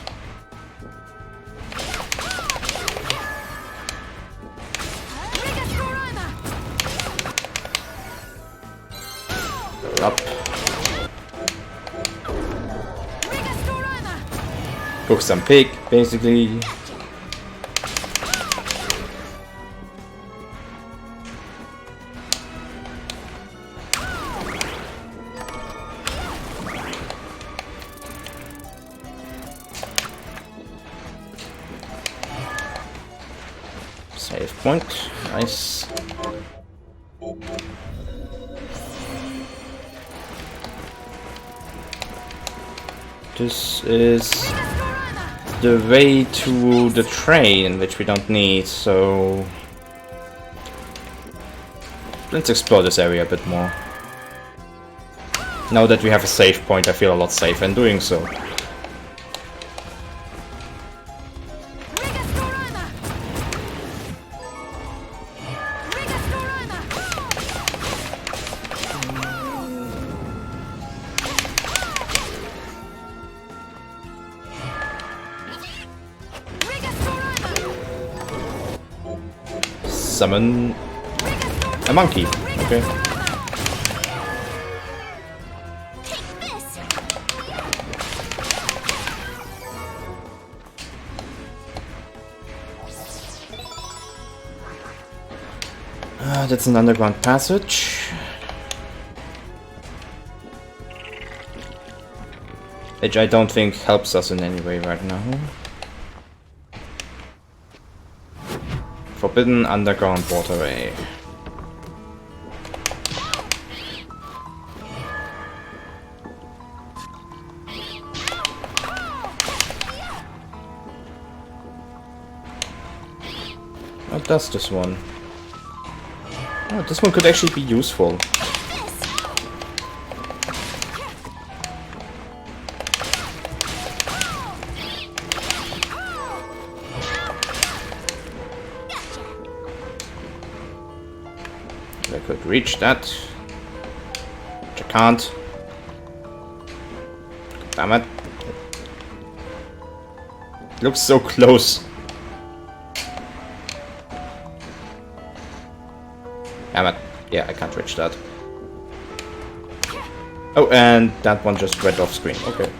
Up. Cook some pig, basically. Save point, nice. This is the way to the train, which we don't need, so let's explore this area a bit more. Now that we have a save point, I feel a lot safer in doing so. Summon a monkey. Okay. That's an underground passage. Which I don't think helps us in any way right now. Forbidden underground waterway. What does this one? Oh, this one could actually be useful. I could reach that. Which I can't. Damn it. It looks so close. Damn it. Yeah, I can't reach that. Oh, and that one just went off screen. Okay.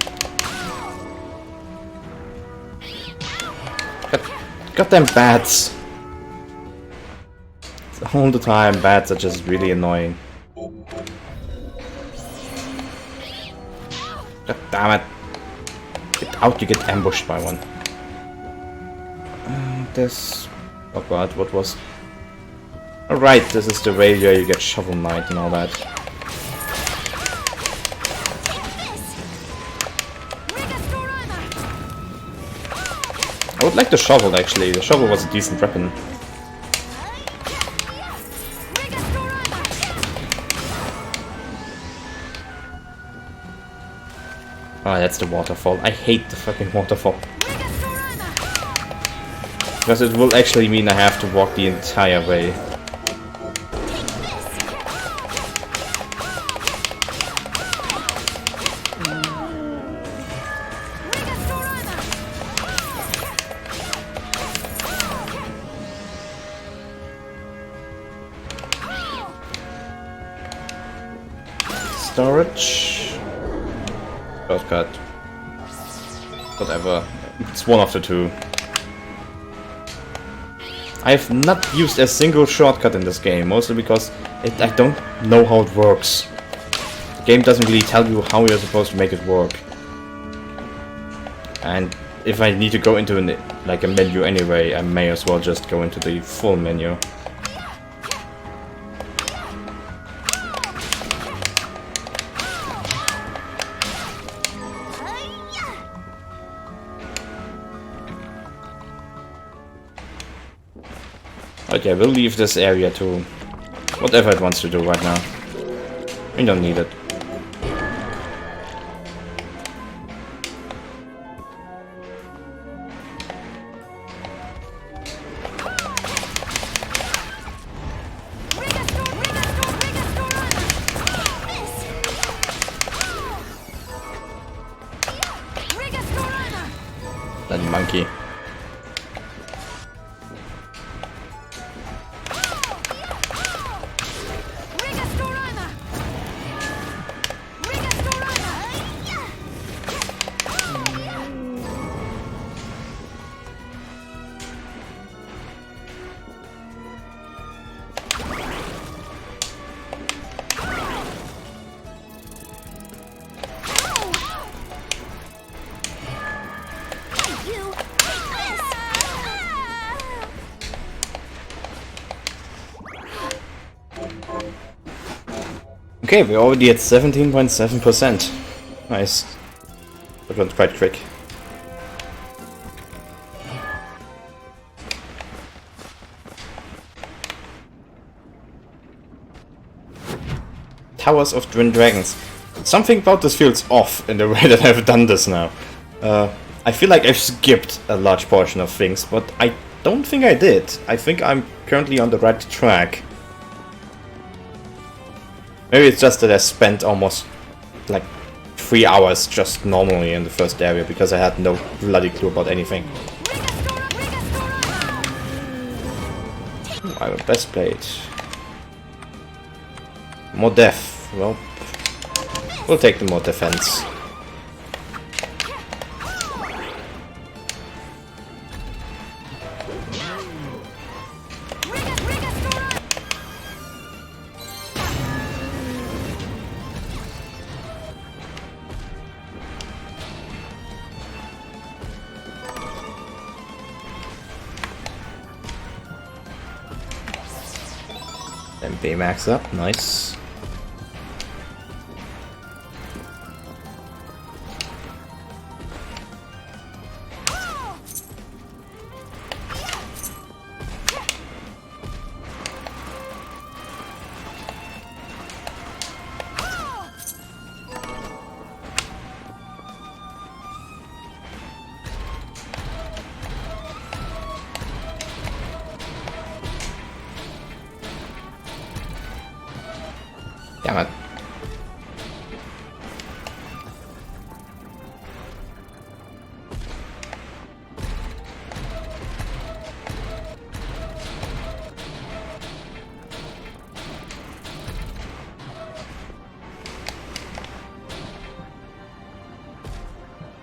Goddamn bats. All the time, bats are just really annoying. God damn it. Get out, you get ambushed by one. This... Oh god, what was... Alright, this is the way where you get Shovel Knight and all that. I would like the shovel actually, the shovel was a decent weapon. Oh, that's the waterfall. I hate the fucking waterfall. Because it will actually mean I have to walk the entire way. Storage. Shortcut. Whatever. It's one of the two. I have not used a single shortcut in this game, mostly because I don't know how it works. The game doesn't really tell you how you're supposed to make it work. And if I need to go into a menu anyway, I may as well just go into the full menu. Okay, we'll leave this area to whatever it wants to do right now. We don't need it. That monkey. Okay, we're already at 17.7%. Nice. That went quite quick. Towers of Twin Dragons. Something about this feels off in the way that I've done this now. I feel like I've skipped a large portion of things, but I don't think I did. I think I'm currently on the right track. Maybe it's just that I spent almost like 3 hours just normally in the first area because I had no bloody clue about anything. I have best plate. More death. Well, we'll take the more defense. MP max up, nice. Damn it.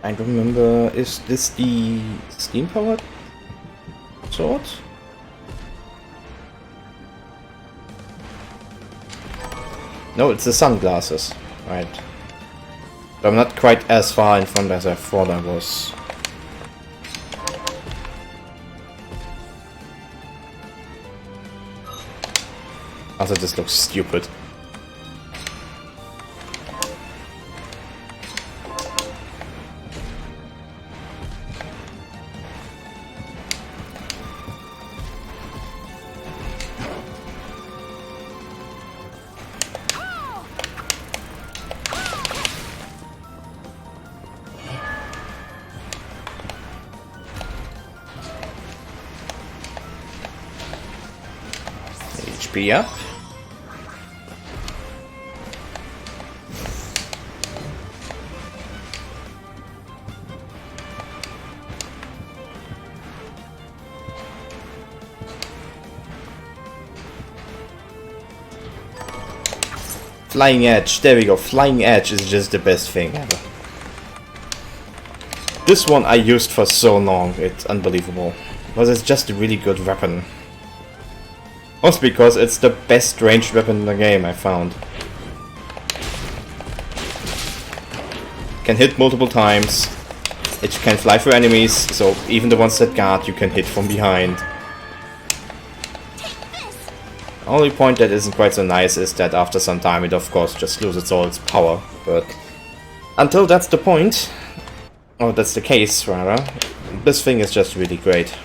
I don't remember, is this the steam powered sword? No, it's the sunglasses, right. But I'm not quite as far in front as I thought I was. Also, this looks stupid. HP up. Flying Edge, there we go. Flying Edge is just the best thing ever. This one I used for so long, it's unbelievable. Because it's just a really good weapon. Also because it's the best ranged weapon in the game, I found. Can hit multiple times. It can fly through enemies, so even the ones that guard you can hit from behind. The only point that isn't quite so nice is that after some time it of course just loses all its power. But until that's the point, or that's the case rather, this thing is just really great.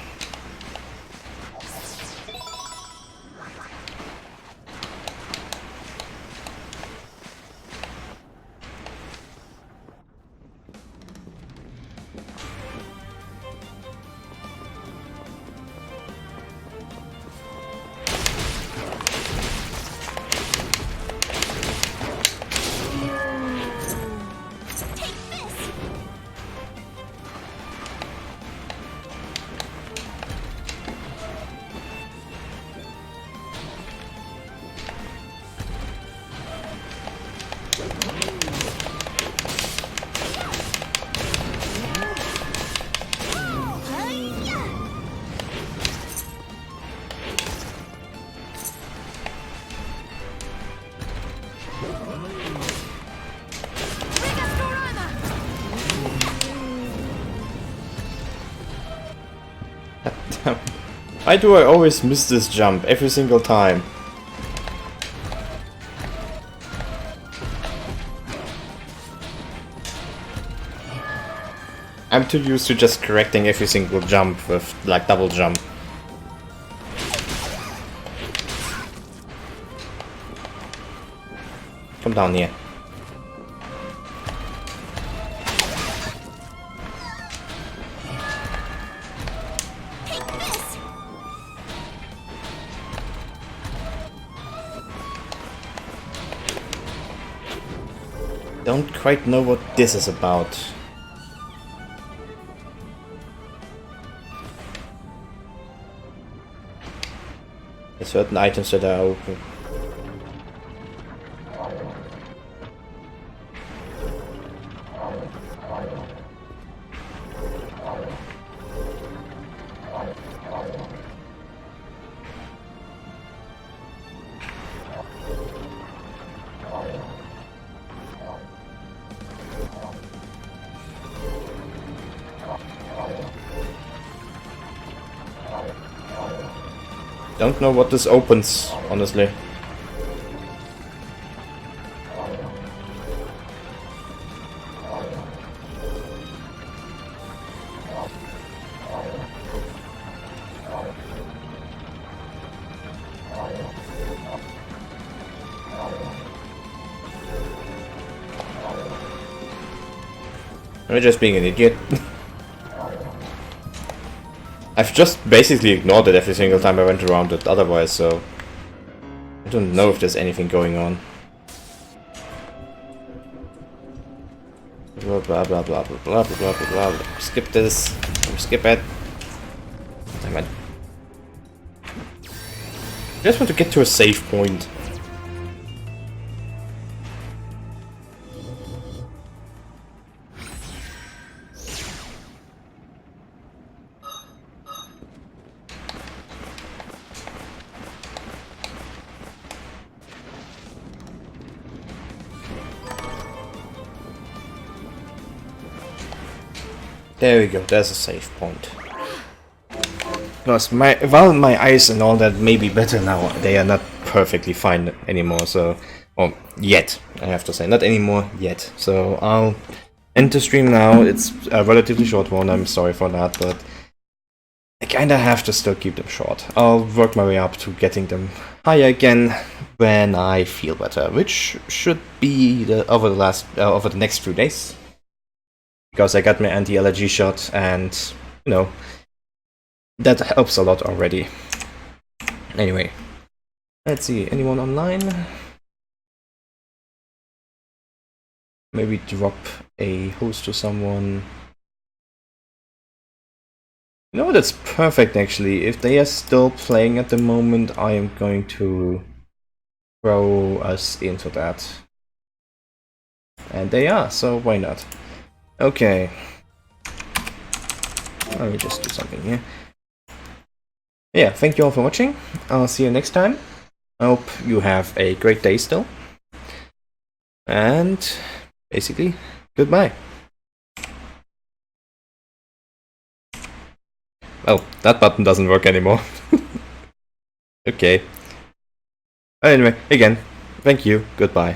Why do I always miss this jump every single time? I'm too used to just correcting every single jump with like double jump. Come down here. Don't quite know what this is about. There's certain items that are open. Don't know what this opens, honestly. I'm just being an idiot. I've just basically ignored it every single time I went around it otherwise, so I don't know if there's anything going on. Blah blah blah blah blah blah blah blah blah. Skip this. Skip it. Damn it. I just want to get to a safe point. There we go, there's a safe point. Plus, while my eyes and all that may be better now, they are not perfectly fine anymore, so... Well, yet, I have to say, not anymore, yet. So, I'll end the stream now. It's a relatively short one, I'm sorry for that, but... I kinda have to still keep them short. I'll work my way up to getting them higher again when I feel better, which should be over the next few days. Because I got my anti-allergy shot, and, you know, that helps a lot already. Anyway, let's see, anyone online? Maybe drop a host to someone. You know, that's perfect actually. If they are still playing at the moment, I am going to throw us into that. And they are, so why not? Okay. Let me just do something here. Yeah, thank you all for watching. I'll see you next time. I hope you have a great day still. And basically, goodbye. Oh, that button doesn't work anymore. Okay. Anyway, again, thank you, goodbye.